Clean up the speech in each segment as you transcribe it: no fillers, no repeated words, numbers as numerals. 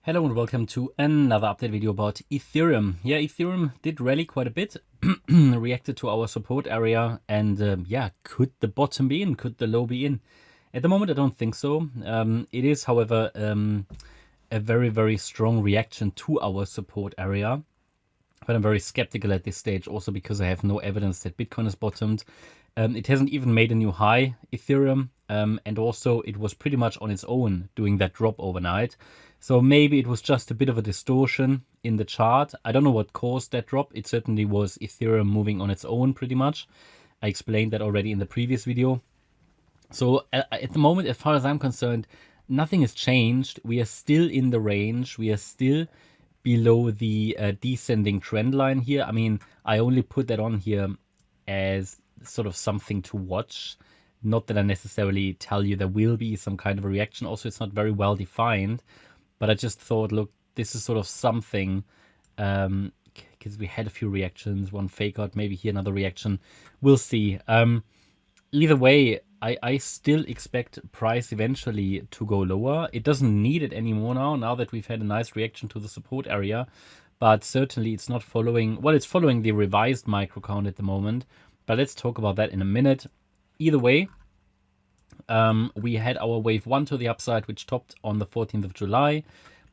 Hello and welcome to another update video about Ethereum. Yeah, Ethereum did rally quite a bit, reacted to our support area, and yeah, could the bottom be in? Could the low be in? At the moment, I don't think so. It is, however, a very, very strong reaction to our support area. But I'm very skeptical at this stage, also because I have no evidence that Bitcoin has bottomed. It hasn't even made a new high, Ethereum, and also it was pretty much on its own doing that drop overnight. So maybe it was just a bit of a distortion in the chart. I don't know what caused that drop. It certainly was Ethereum moving on its own pretty much. I explained that already in the previous video. So at the moment, as far as I'm concerned, nothing has changed. We are still in the range. We are still below the descending trend line here. I mean, I only put that on here as sort of something to watch. Not that I necessarily tell you there will be some kind of a reaction. Also, it's not very well defined. But I just thought, look, this is sort of something, because we had a few reactions, one fake out, maybe here another reaction. We'll see. Either way, I still expect price eventually to go lower. It doesn't need it anymore now that we've had a nice reaction to the support area. But certainly it's not following, well, it's following the revised micro count at the moment. But let's talk about that in a minute. Either way, we had our wave 1 to the upside, which topped on the 14th of July. I'm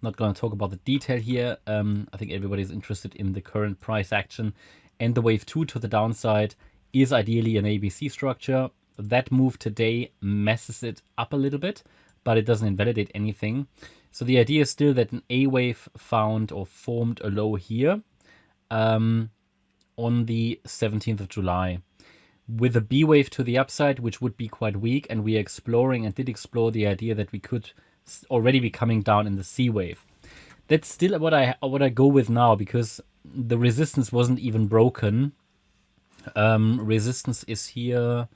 not going to talk about the detail here. I think everybody's interested in the current price action. And the wave 2 to the downside is ideally an ABC structure. That move today messes it up a little bit, but it doesn't invalidate anything. So the idea is still that an A wave found or formed a low here on the 17th of July. With a B wave to the upside, which would be quite weak, and we are exploring and did explore the idea that we could already be coming down in the C wave. That's still what I go with now, because the resistance wasn't even broken. Resistance is here,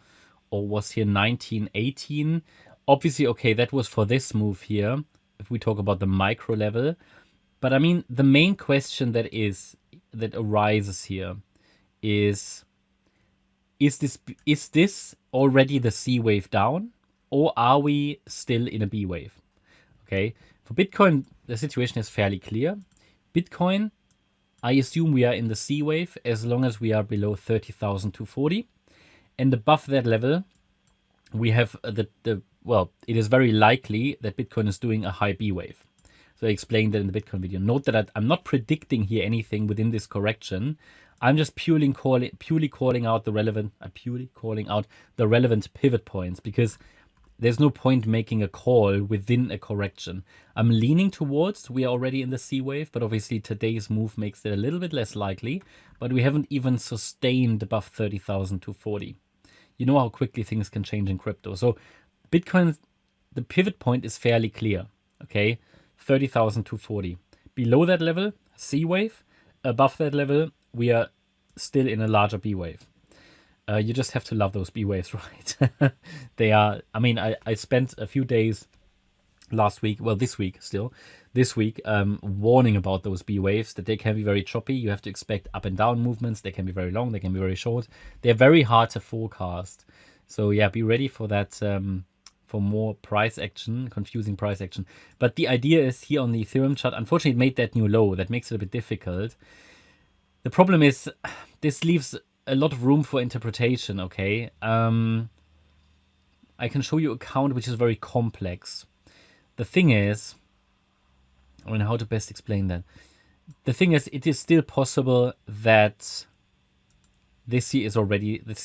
or was here 1918. Obviously, okay, that was for this move here, if we talk about the micro level. But I mean, the main question that arises here is this already the C wave down, or are we still in a B wave? Okay, for Bitcoin, the situation is fairly clear. Bitcoin, I assume we are in the C wave as long as we are below 30,240. And above that level, we have well, it is very likely that Bitcoin is doing a high B wave. So I explained that in the Bitcoin video. Note that I'm not predicting here anything within this correction. I'm just purely calling out the relevant pivot points, because there's no point making a call within a correction. I'm leaning towards we are already in the C wave, but obviously today's move makes it a little bit less likely. But we haven't even sustained above 30,240. You know how quickly things can change in crypto. So Bitcoin, the pivot point is fairly clear. Okay, 30,240. Below that level, C wave. Above that level, we are still in a larger B wave. You just have to love those B waves, right? They are, I mean, I spent a few days last week, well, this week, warning about those B waves, that they can be very choppy. You have to expect up and down movements. They can be very long. They can be very short. They're very hard to forecast. So yeah, be ready for that, for more price action, confusing price action. But the idea is here on the Ethereum chart, unfortunately, it made that new low. That makes it a bit difficult. The problem is this leaves a lot of room for interpretation, okay? I can show you a count which is very complex. The thing is, I don't know how to best explain that. The thing is, it is still possible that this here is already the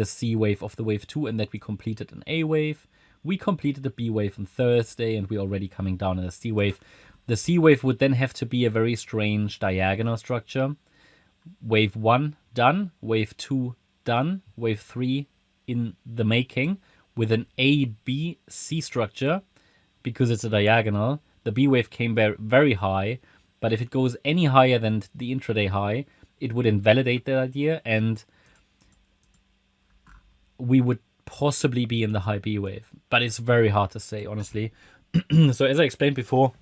C wave of the wave 2, and that we completed an A wave. We completed the B wave on Thursday, and we're already coming down in a C wave. The C wave would then have to be a very strange diagonal structure. Wave 1 done, wave 2 done, wave 3 in the making, with an A, B, C structure, because it's a diagonal. The B wave came very high, but if it goes any higher than the intraday high, it would invalidate that idea, and we would possibly be in the high B wave. But it's very hard to say, honestly. So as I explained before,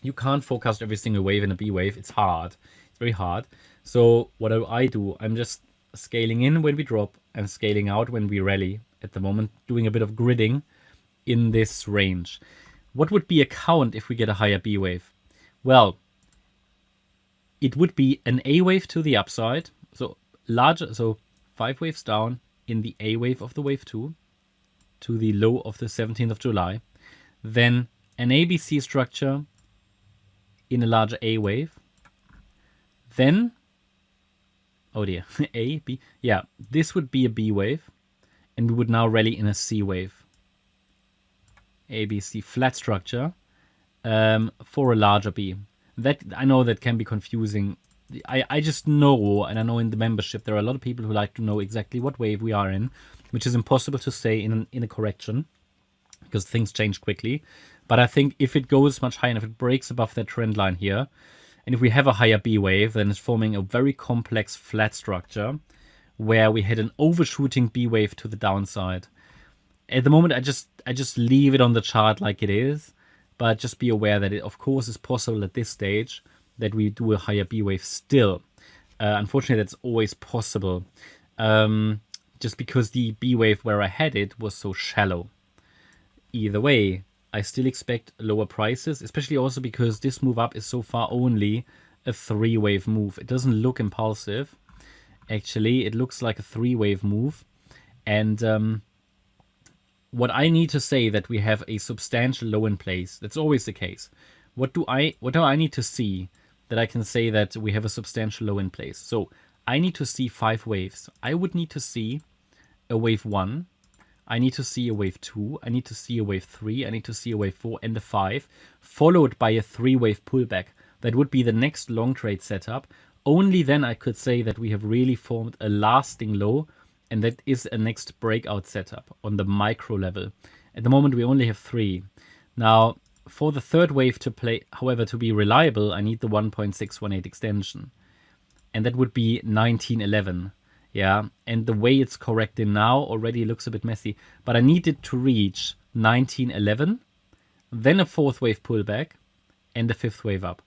you can't forecast every single wave in a B wave. It's hard. It's very hard. So what do? I'm just scaling in when we drop and scaling out when we rally at the moment, doing a bit of gridding in this range. What would be a count if we get a higher B wave? Well, it would be an A wave to the upside. So larger, so 5 waves down in the A wave of the wave 2 to the low of the 17th of July. Then an ABC structure in a larger A wave. Then, oh dear, A, B. Yeah, this would be a B wave. And we would now rally in a C wave. ABC flat structure for a larger B. That I know that can be confusing. I just know, and I know in the membership there are a lot of people who like to know exactly what wave we are in, which is impossible to say in a correction because things change quickly. But I think if it goes much higher and if it breaks above that trend line here, and if we have a higher B wave, then it's forming a very complex flat structure where we had an overshooting B wave to the downside. At the moment, I just leave it on the chart like it is, but just be aware that it, of course, is possible at this stage that we do a higher B wave still. Unfortunately, that's always possible, just because the B wave where I had it was so shallow. Either way, I still expect lower prices, especially also because this move up is so far only a 3-wave move. It doesn't look impulsive. Actually, it looks like a 3-wave move. And what I need to say that we have a substantial low in place. That's always the case. What do I need to see that I can say that we have a substantial low in place? So I need to see 5 waves. I would need to see a wave 1. I need to see a wave 2. I need to see a wave 3. I need to see a wave 4 and a 5, followed by a 3-wave pullback. That would be the next long trade setup. Only then I could say that we have really formed a lasting low, and that is a next breakout setup on the micro level. At the moment, we only have 3. Now, for the 3rd wave to play, however, to be reliable, I need the 1.618 extension. And that would be 1911. Yeah, and the way it's correcting now already looks a bit messy. But I need it to reach 1911, then a 4th wave pullback, and a 5th wave up.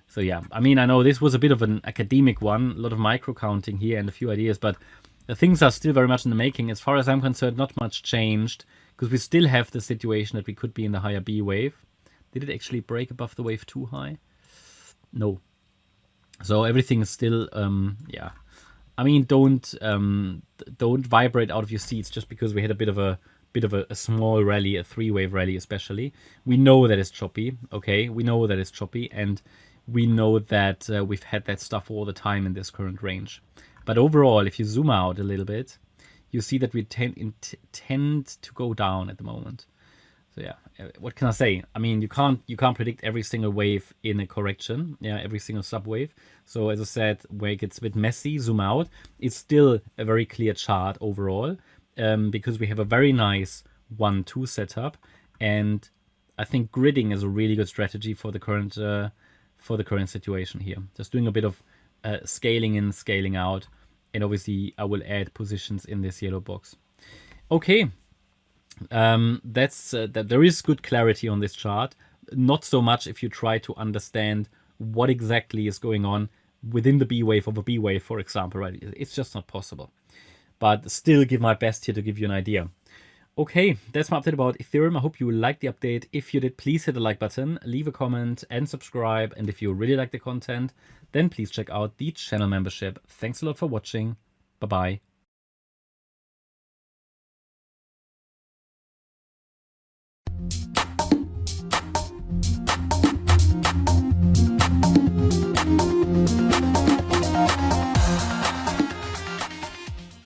So yeah, I mean, I know this was a bit of an academic one, a lot of micro counting here and a few ideas, but the things are still very much in the making. As far as I'm concerned, not much changed, because we still have the situation that we could be in the higher B wave. Did it actually break above the wave 2 high? No. So everything is still, yeah. I mean, don't vibrate out of your seats just because we had a bit of a small rally, a 3-wave rally especially. We know that it's choppy, okay? We know that it's choppy, and we know that we've had that stuff all the time in this current range. But overall, if you zoom out a little bit, you see that we tend to go down at the moment. So yeah, what can I say? I mean, you can't predict every single wave in a correction. Yeah, every single subwave. So as I said, where it gets a bit messy, zoom out. It's still a very clear chart overall, because we have a very nice 1-2 setup, and I think gridding is a really good strategy for the current situation here. Just doing a bit of scaling in, scaling out, and obviously I will add positions in this yellow box. Okay. That's that there is good clarity on this chart. Not so much if you try to understand what exactly is going on within the B wave of a B wave, for example, right? It's just not possible. But still give my best here to give you an idea. Okay, that's my update about Ethereum. I hope you liked the update. If you did, please hit the like button, leave a comment and subscribe. And if you really like the content, then please check out the channel membership. Thanks a lot for watching. Bye-bye.